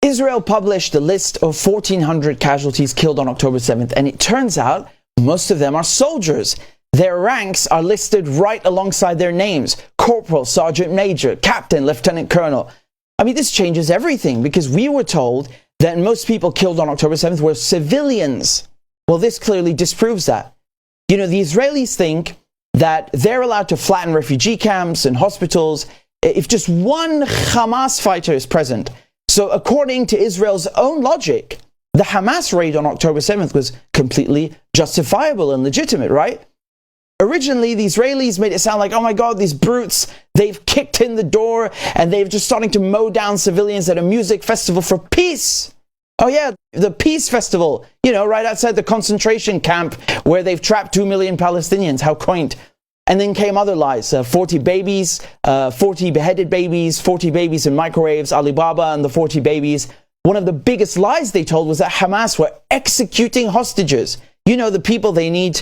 Israel published a list of 1,400 casualties killed on October 7th, and it turns out most of them are soldiers. Their ranks are listed right alongside their names: corporal, sergeant major, captain, lieutenant colonel. I mean, this changes everything, because we were told that most people killed on October 7th were civilians. Well, this clearly disproves that. You know, the Israelis think that they're allowed to flatten refugee camps and hospitals if just one Hamas fighter is present. So according to Israel's own logic, the Hamas raid on October 7th was completely justifiable and legitimate, right? Originally, the Israelis made it sound like, oh my God, these brutes, they've kicked in the door and they're just starting to mow down civilians at a music festival for peace. Oh yeah, the peace festival, you know, right outside the concentration camp where they've trapped 2 million Palestinians. How quaint. And then came other lies, 40 babies, 40 beheaded babies, 40 babies in microwaves, Alibaba and the 40 babies. One of the biggest lies they told was that Hamas were executing hostages. You know, the people they need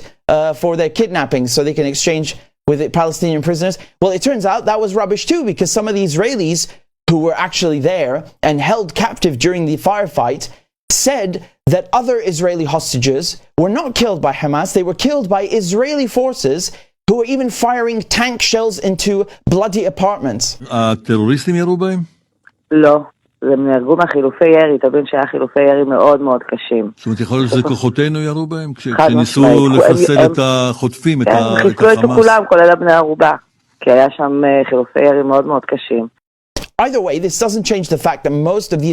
for their kidnapping so they can exchange with the Palestinian prisoners. Well, it turns out that was rubbish too, because some of the Israelis who were actually there and held captive during the firefight said that other Israeli hostages were not killed by Hamas. They were killed by Israeli forces who were even firing tank shells into bloody apartments. הטרוריסטים ירו בהם? לא. הם נהרגו מהחילופי ירי, תבין שהיה חילופי ירי מאוד מאוד קשים. זאת אומרת, יכול להיות שזה כוחותינו ירו בהם? כשניסו לפסל את החוטפים, את החמאס? כן, חיסלו את כולם, כולל בני ערובה. כי היה שם חילופי ירי מאוד מאוד קשים. Either way, this doesn't change the fact that most of the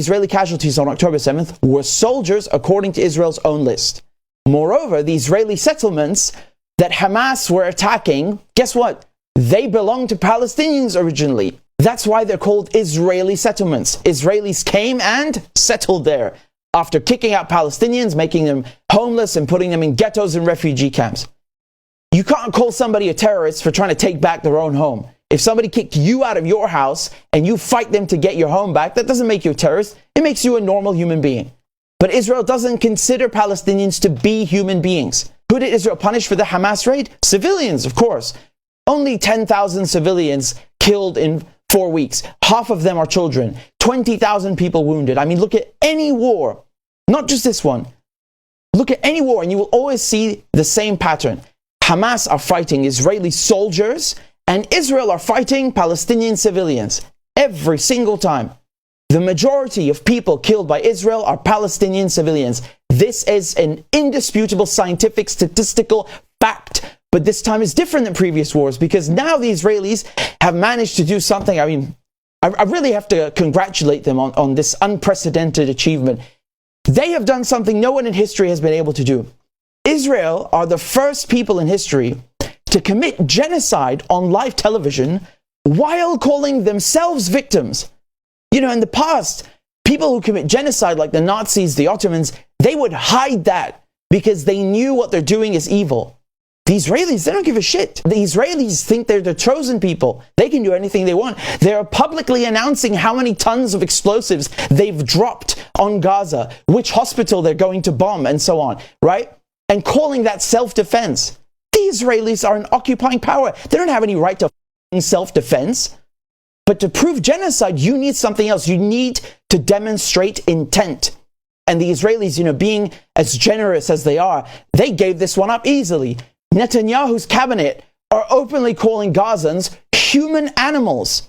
Israeli casualties on October 7th were soldiers according to Israel's own list. Moreover, the Israeli settlements that Hamas were attacking, guess what? They belonged to Palestinians originally. That's why they're called Israeli settlements. Israelis came and settled there after kicking out Palestinians, making them homeless and putting them in ghettos and refugee camps. You can't call somebody a terrorist for trying to take back their own home. If somebody kicked you out of your house and you fight them to get your home back, that doesn't make you a terrorist. It makes you a normal human being. But Israel doesn't consider Palestinians to be human beings. Who did Israel punish for the Hamas raid? Civilians, of course. Only 10,000 civilians killed in 4 weeks. Half of them are children. 20,000 people wounded. I mean, look at any war, not just this one. Look at any war and you will always see the same pattern. Hamas are fighting Israeli soldiers and Israel are fighting Palestinian civilians. Every single time. The majority of people killed by Israel are Palestinian civilians. This is an indisputable scientific statistical fact. But this time is different than previous wars because now the Israelis have managed to do something. I mean, I really have to congratulate them on this unprecedented achievement. They have done something no one in history has been able to do. Israel are the first people in history to commit genocide on live television while calling themselves victims. You know, in the past, people who commit genocide like the Nazis, the Ottomans, they would hide that because they knew what they're doing is evil. The Israelis, they don't give a shit. The Israelis think they're the chosen people. They can do anything they want. They're publicly announcing how many tons of explosives they've dropped on Gaza, which hospital they're going to bomb, and so on, right? And calling that self-defense. The Israelis are an occupying power. They don't have any right to self-defense. But to prove genocide, you need something else. You need to demonstrate intent. And the Israelis, you know, being as generous as they are, they gave this one up easily. Netanyahu's cabinet are openly calling Gazans human animals,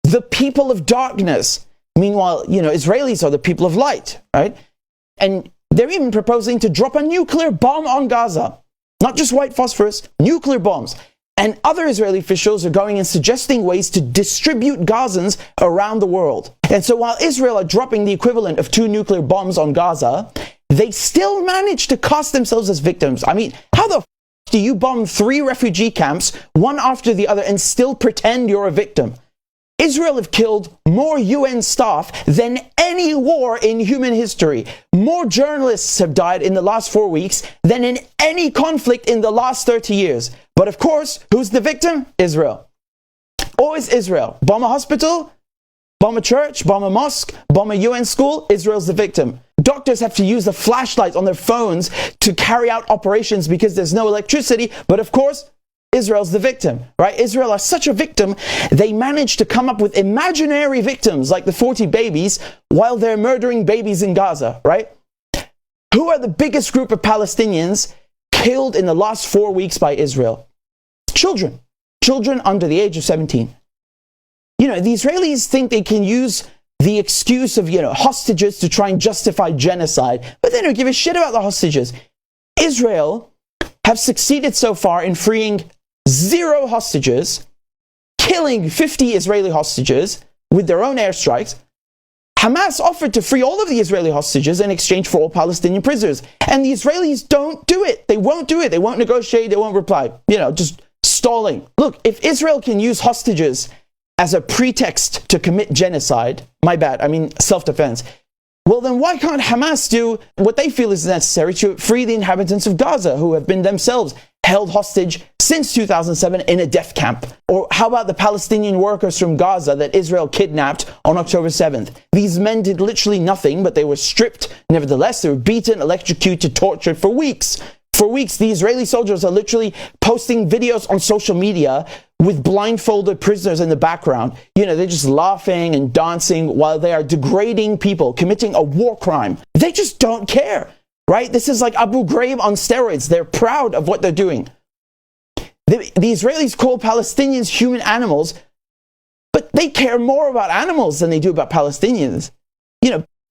the people of darkness. Meanwhile, you know, Israelis are the people of light, right? And they're even proposing to drop a nuclear bomb on Gaza. Not just white phosphorus, nuclear bombs. And other Israeli officials are going and suggesting ways to distribute Gazans around the world. And so while Israel are dropping the equivalent of 2 nuclear bombs on Gaza, they still manage to cast themselves as victims. I mean, how the do you bomb 3 refugee camps, one after the other, and still pretend you're a victim? Israel have killed more UN staff than any war in human history. More journalists have died in the last 4 weeks than in any conflict in the last 30 years. But of course, who's the victim? Israel. Always Israel. Bomb a hospital, bomb a church, bomb a mosque, bomb a UN school, Israel's the victim. Doctors have to use the flashlights on their phones to carry out operations because there's no electricity. But of course, Israel's the victim, right? Israel are such a victim, they managed to come up with imaginary victims like the 40 babies while they're murdering babies in Gaza, right? Who are the biggest group of Palestinians killed in the last 4 weeks by Israel? Children. Children under the age of 17. The Israelis think they can use the excuse of, hostages to try and justify genocide, but they don't give a shit about the hostages. Israel have succeeded so far in freeing 0 hostages, killing 50 Israeli hostages with their own airstrikes. Hamas offered to free all of the Israeli hostages in exchange for all Palestinian prisoners. And the Israelis don't do it. They won't do it. They won't negotiate. They won't reply. Just stalling. Look, if Israel can use hostages as a pretext to commit genocide, self-defense, well then why can't Hamas do what they feel is necessary to free the inhabitants of Gaza, who have been themselves held hostage since 2007 in a death camp? Or how about the Palestinian workers from Gaza that Israel kidnapped on October 7th? These men did literally nothing, but they were stripped. Nevertheless, they were beaten, electrocuted, tortured for weeks. For weeks, the Israeli soldiers are literally posting videos on social media with blindfolded prisoners in the background. They're just laughing and dancing while they are degrading people, committing a war crime. They just don't care, right? This is like Abu Ghraib on steroids. They're proud of what they're doing. The Israelis call Palestinians human animals, but they care more about animals than they do about Palestinians.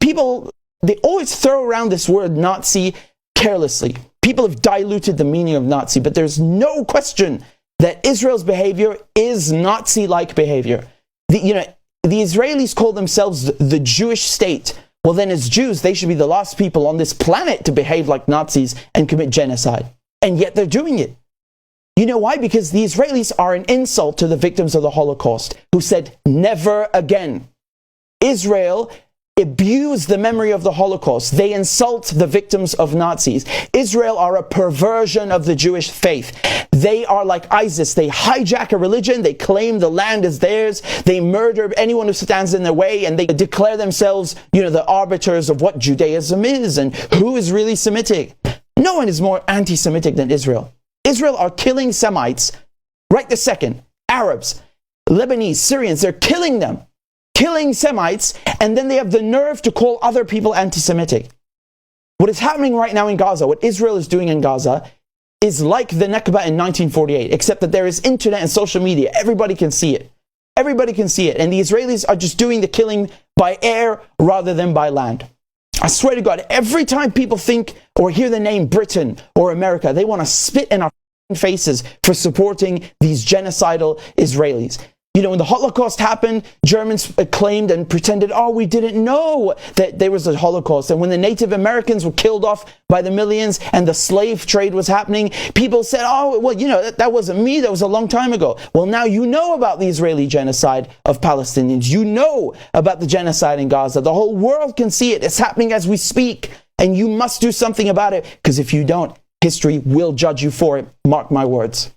People, they always throw around this word Nazi carelessly. People have diluted the meaning of Nazi, but there's no question that Israel's behavior is Nazi-like behavior. The Israelis call themselves the Jewish state. Well, then as Jews, they should be the last people on this planet to behave like Nazis and commit genocide. And yet they're doing it. You know why? Because the Israelis are an insult to the victims of the Holocaust, who said, never again. Israel abuse the memory of the Holocaust. They insult the victims of Nazis. Israel are a perversion of the Jewish faith. They are like ISIS. They hijack a religion. They claim the land is theirs. They murder anyone who stands in their way, and they declare themselves, the arbiters of what Judaism is and who is really Semitic. No one is more anti-Semitic than Israel. Israel are killing Semites right this second. Arabs, Lebanese, Syrians, they're killing them. Killing Semites, and then they have the nerve to call other people anti-Semitic. What is happening right now in Gaza, what Israel is doing in Gaza, is like the Nakba in 1948, except that there is internet and social media. Everybody can see it. Everybody can see it. And the Israelis are just doing the killing by air rather than by land. I swear to God, every time people think or hear the name Britain or America, they want to spit in our faces for supporting these genocidal Israelis. When the Holocaust happened, Germans claimed and pretended, we didn't know that there was a Holocaust. And when the Native Americans were killed off by the millions and the slave trade was happening, people said, that wasn't me, that was a long time ago. Well, now you know about the Israeli genocide of Palestinians. You know about the genocide in Gaza. The whole world can see it. It's happening as we speak. And you must do something about it, because if you don't, history will judge you for it. Mark my words.